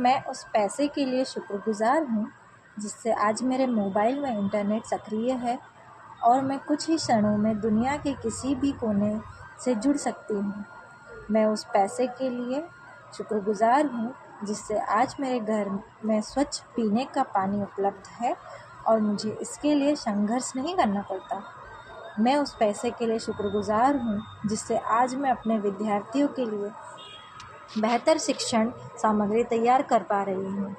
मैं उस पैसे के लिए शुक्रगुज़ार हूँ जिससे आज मेरे मोबाइल में इंटरनेट सक्रिय है और मैं कुछ ही क्षणों में दुनिया के किसी भी कोने से जुड़ सकती हूँ। मैं उस पैसे के लिए शुक्रगुज़ार हूँ जिससे आज मेरे घर में स्वच्छ पीने का पानी उपलब्ध है और मुझे इसके लिए संघर्ष नहीं करना पड़ता। मैं उस पैसे के लिए शुक्रगुज़ार हूँ जिससे आज मैं अपने विद्यार्थियों के लिए बेहतर शिक्षण सामग्री तैयार कर पा रही हूँ।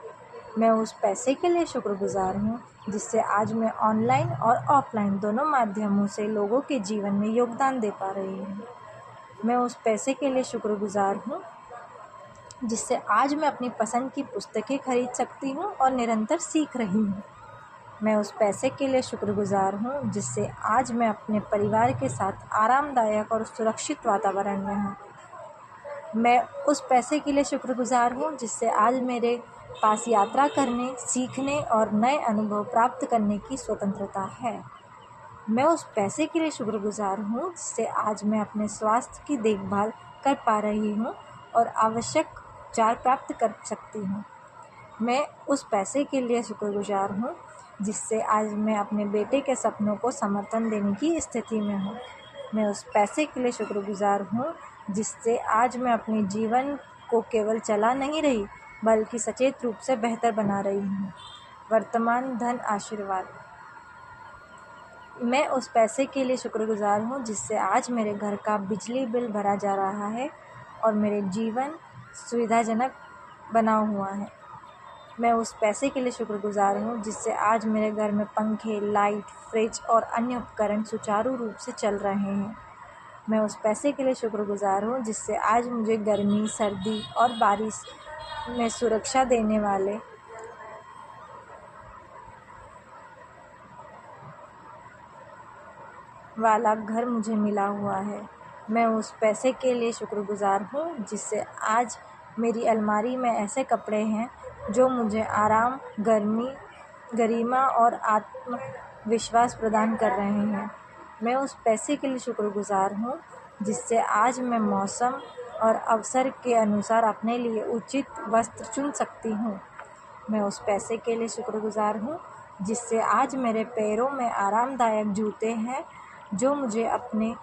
मैं उस पैसे के लिए शुक्रगुज़ार हूँ जिससे आज मैं ऑनलाइन और ऑफलाइन दोनों माध्यमों से लोगों के जीवन में योगदान दे पा रही हूँ। मैं उस पैसे के लिए शुक्रगुज़ार हूँ जिससे आज मैं अपनी पसंद की पुस्तकें खरीद सकती हूँ और निरंतर सीख रही हूँ। मैं उस पैसे के लिए शुक्रगुज़ार हूँ जिससे आज मैं अपने परिवार के साथ आरामदायक और सुरक्षित वातावरण में हूँ। मैं उस पैसे के लिए शुक्रगुज़ार हूँ जिससे आज मेरे पास यात्रा करने, सीखने और नए अनुभव प्राप्त करने की स्वतंत्रता है। मैं उस पैसे के लिए शुक्रगुज़ार हूँ जिससे आज मैं अपने स्वास्थ्य की देखभाल कर पा रही हूँ और आवश्यक उपचार प्राप्त कर सकती हूँ। मैं उस पैसे के लिए शुक्रगुज़ार हूँ जिससे आज मैं अपने बेटे के सपनों को समर्थन देने की स्थिति में हूँ। मैं उस पैसे के लिए शुक्रगुज़ार हूँ जिससे आज मैं अपने जीवन को केवल चला नहीं रही बल्कि सचेत रूप से बेहतर बना रही हूँ। वर्तमान धन आशीर्वाद। मैं उस पैसे के लिए शुक्रगुज़ार हूँ जिससे आज मेरे घर का बिजली बिल भरा जा रहा है और मेरे जीवन सुविधाजनक बना हुआ है। मैं उस पैसे के लिए शुक्रगुज़ार हूँ जिससे आज मेरे घर में पंखे, लाइट, फ्रिज और अन्य उपकरण सुचारू रूप से चल रहे हैं। मैं उस पैसे के लिए शुक्रगुज़ार हूँ जिससे आज मुझे गर्मी, सर्दी और बारिश में सुरक्षा देने वाला घर मुझे मिला हुआ है। मैं उस पैसे के लिए शुक्रगुज़ार हूँ जिससे आज मेरी अलमारी में ऐसे कपड़े हैं जो मुझे आराम, गरिमा और आत्मविश्वास प्रदान कर रहे हैं। मैं उस पैसे के लिए शुक्रगुज़ार हूँ जिससे आज मैं मौसम और अवसर के अनुसार अपने लिए उचित वस्त्र चुन सकती हूँ। मैं उस पैसे के लिए शुक्रगुज़ार हूँ जिससे आज मेरे पैरों में आरामदायक जूते हैं जो मुझे अपने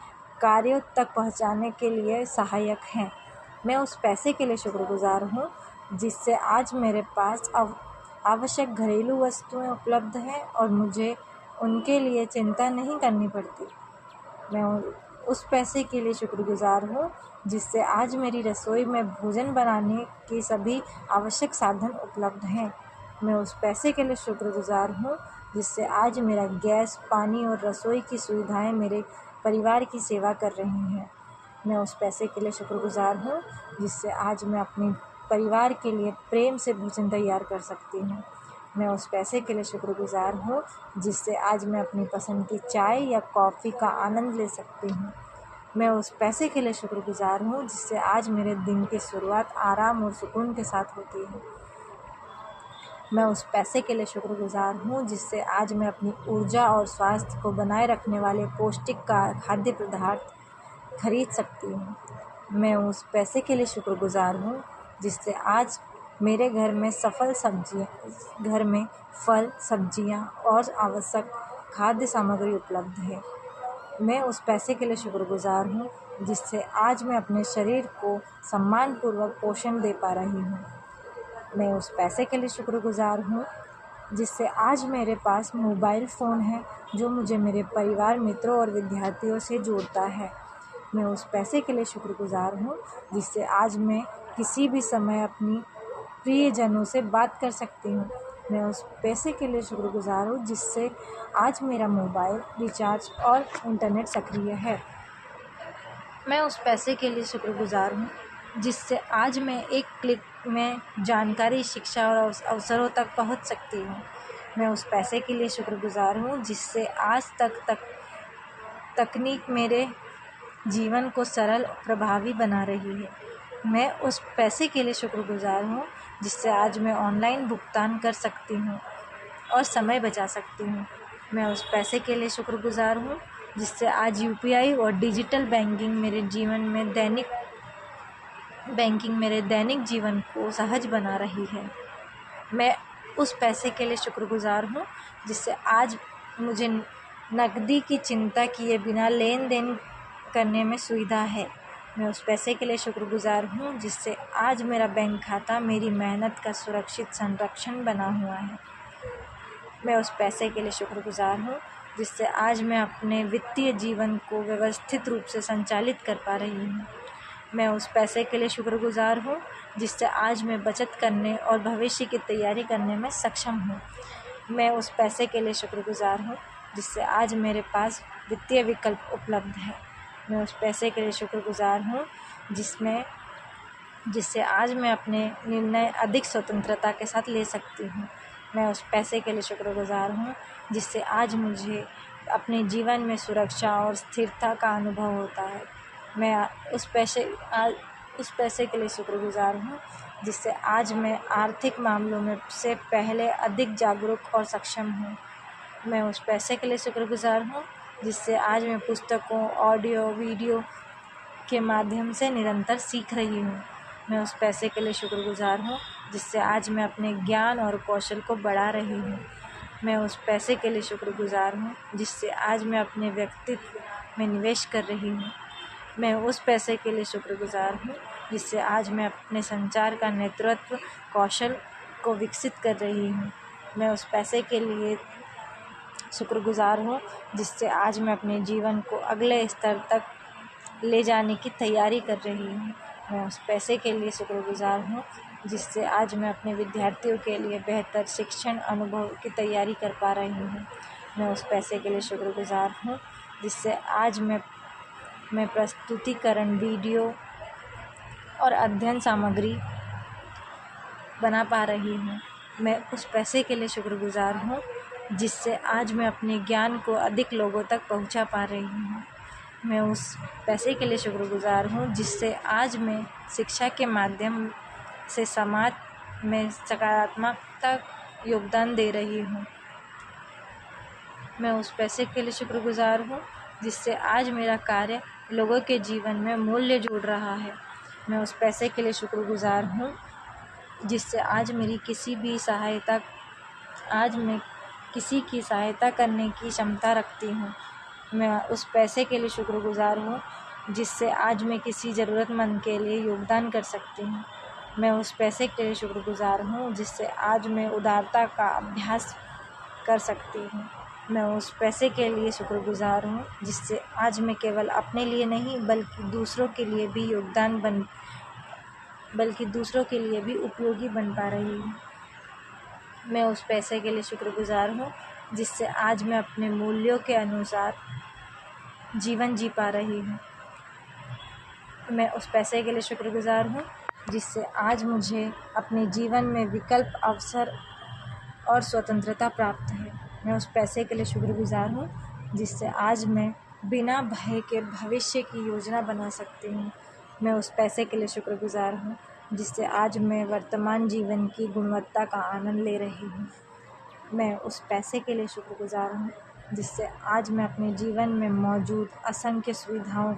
कार्यों तक पहुँचाने के लिए सहायक हैं। मैं उस पैसे के लिए शुक्रगुज़ार हूँ जिससे आज मेरे पास आवश्यक घरेलू वस्तुएं उपलब्ध हैं और मुझे उनके लिए चिंता नहीं करनी पड़ती। मैं उस पैसे के लिए शुक्रगुज़ार हूँ जिससे आज मेरी रसोई में भोजन बनाने के सभी आवश्यक साधन उपलब्ध हैं। मैं उस पैसे के लिए शुक्रगुज़ार हूँ जिससे आज मेरा गैस, पानी और रसोई की सुविधाएं मेरे परिवार की सेवा कर रही हैं। मैं उस पैसे के लिए शुक्रगुज़ार हूँ जिससे आज मैं अपने परिवार के लिए प्रेम से भोजन तैयार कर सकती हूँ। मैं उस पैसे के लिए शुक्रगुज़ार हूँ जिससे आज मैं अपनी पसंद की चाय या कॉफ़ी का आनंद ले सकती हूँ। मैं उस पैसे के लिए शुक्रगुज़ार हूँ जिससे आज मेरे दिन की शुरुआत आराम और सुकून के साथ होती है। मैं उस पैसे के लिए शुक्रगुज़ार हूँ जिससे आज मैं अपनी ऊर्जा और स्वास्थ्य को बनाए रखने वाले पौष्टिक खाद्य पदार्थ खरीद सकती हूँ। मैं उस पैसे के लिए शुक्रगुज़ार हूँ जिससे आज मेरे घर में फल, सब्जियाँ और आवश्यक खाद्य सामग्री उपलब्ध है। मैं उस पैसे के लिए शुक्रगुज़ार हूँ जिससे आज मैं अपने शरीर को सम्मानपूर्वक पोषण दे पा रही हूँ। मैं उस पैसे के लिए शुक्रगुज़ार हूँ जिससे आज मेरे पास मोबाइल फ़ोन है जो मुझे मेरे परिवार, मित्रों और विद्यार्थियों से जोड़ता है। मैं उस पैसे के लिए शुक्रगुज़ार हूँ जिससे आज मैं किसी भी समय अपनी प्रियजनों से बात कर सकती हूँ। मैं उस पैसे के लिए शुक्रगुज़ार हूँ जिससे आज मेरा मोबाइल रिचार्ज और इंटरनेट सक्रिय है। मैं उस पैसे के लिए शुक्रगुज़ार हूँ जिससे आज मैं एक क्लिक में जानकारी, शिक्षा और अवसरों तक पहुँच सकती हूँ। मैं उस पैसे के लिए शुक्रगुज़ार हूँ जिससे आज तक तकनीक मेरे जीवन को सरल और प्रभावी बना रही है। मैं उस पैसे के लिए शुक्रगुज़ार हूँ जिससे आज मैं ऑनलाइन भुगतान कर सकती हूँ और समय बचा सकती हूँ। मैं उस पैसे के लिए शुक्रगुज़ार हूँ जिससे आज UPI और डिजिटल बैंकिंग मेरे जीवन में दैनिक बैंकिंग मेरे दैनिक जीवन को सहज बना रही है। मैं उस पैसे के लिए शुक्रगुज़ार हूँ जिससे आज मुझे नकदी की चिंता किए बिना लेन देन करने में सुविधा है। मैं उस पैसे के लिए शुक्रगुज़ार हूँ जिससे आज मेरा बैंक खाता मेरी मेहनत का सुरक्षित संरक्षण बना हुआ है। मैं उस पैसे के लिए शुक्रगुज़ार हूँ जिससे आज मैं अपने वित्तीय जीवन को व्यवस्थित रूप से संचालित कर पा रही हूँ। मैं उस पैसे के लिए शुक्रगुज़ार हूँ जिससे आज मैं बचत करने और भविष्य की तैयारी करने में सक्षम हूँ। मैं उस पैसे के लिए शुक्रगुज़ार हूँ जिससे आज मेरे पास वित्तीय विकल्प उपलब्ध है। मैं उस पैसे के लिए शुक्रगुज़ार हूँ जिससे आज मैं अपने निर्णय अधिक स्वतंत्रता के साथ ले सकती हूँ। मैं उस पैसे के लिए शुक्रगुज़ार हूँ जिससे आज मुझे अपने जीवन में सुरक्षा और स्थिरता का अनुभव होता है। मैं उस पैसे के लिए शुक्रगुज़ार हूँ जिससे आज मैं आर्थिक मामलों में से पहले अधिक जागरूक और सक्षम हूँ। मैं उस पैसे के लिए शुक्रगुज़ार हूँ जिससे आज मैं पुस्तकों, ऑडियो, वीडियो के माध्यम से निरंतर सीख रही हूँ। मैं उस पैसे के लिए शुक्रगुज़ार हूँ जिससे आज मैं अपने ज्ञान और कौशल को बढ़ा रही हूँ। मैं उस पैसे के लिए शुक्रगुज़ार हूँ जिससे आज मैं अपने व्यक्तित्व में निवेश कर रही हूँ। मैं उस पैसे के लिए शुक्रगुज़ार हूँ जिससे आज मैं अपने संचार का नेतृत्व कौशल को विकसित कर रही हूँ। मैं उस पैसे के लिए शुक्रगुज़ार हूँ जिससे आज मैं अपने जीवन को अगले स्तर तक ले जाने की तैयारी कर रही हूँ। मैं उस पैसे के लिए शुक्रगुज़ार हूँ जिससे आज मैं अपने विद्यार्थियों के लिए बेहतर शिक्षण अनुभव की तैयारी कर पा रही हूँ। मैं उस पैसे के लिए शुक्रगुज़ार हूँ जिससे आज मैं प्रस्तुतिकरण, वीडियो और अध्ययन सामग्री बना पा रही हूँ। मैं उस पैसे के लिए शुक्रगुज़ार हूँ जिससे आज मैं अपने ज्ञान को अधिक लोगों तक पहुँचा पा रही हूँ। मैं उस पैसे के लिए शुक्रगुज़ार हूँ जिससे आज मैं शिक्षा के माध्यम से समाज में सकारात्मकता योगदान दे रही हूँ। मैं उस पैसे के लिए शुक्रगुज़ार हूँ जिससे आज मेरा कार्य लोगों के जीवन में मूल्य जोड़ रहा है। मैं उस पैसे के लिए शुक्रगुज़ार हूँ जिससे आज मैं किसी की सहायता करने की क्षमता रखती हूँ। मैं उस पैसे के लिए शुक्रगुज़ार हूँ जिससे आज मैं किसी ज़रूरतमंद के लिए योगदान कर सकती हूँ। मैं उस पैसे के लिए शुक्रगुज़ार हूँ जिससे आज मैं उदारता का अभ्यास कर सकती हूँ। मैं उस पैसे के लिए शुक्रगुज़ार हूँ जिससे आज मैं केवल अपने लिए नहीं बल्कि दूसरों के लिए भी उपयोगी बन पा रही हूँ। मैं उस पैसे के लिए शुक्रगुज़ार हूँ जिससे आज मैं अपने मूल्यों के अनुसार जीवन जी पा रही हूँ। मैं उस पैसे के लिए शुक्रगुज़ार हूँ जिससे आज मुझे अपने जीवन में विकल्प, अवसर और स्वतंत्रता प्राप्त है। मैं उस पैसे के लिए शुक्रगुज़ार हूँ जिससे आज मैं बिना भय के भविष्य की योजना बना सकती हूँ। मैं उस पैसे के लिए शुक्रगुज़ार हूँ जिससे आज मैं वर्तमान जीवन की गुणवत्ता का आनंद ले रही हूँ। मैं उस पैसे के लिए शुक्रगुज़ार हूँ जिससे आज मैं अपने जीवन में मौजूद असंख्य सुविधाओं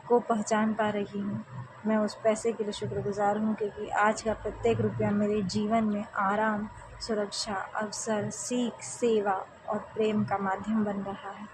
को पहचान पा रही हूँ। मैं उस पैसे के लिए शुक्रगुज़ार हूँ क्योंकि आज का प्रत्येक रुपया मेरे जीवन में आराम, सुरक्षा, अवसर, सीख, सेवा और प्रेम का माध्यम बन रहा है।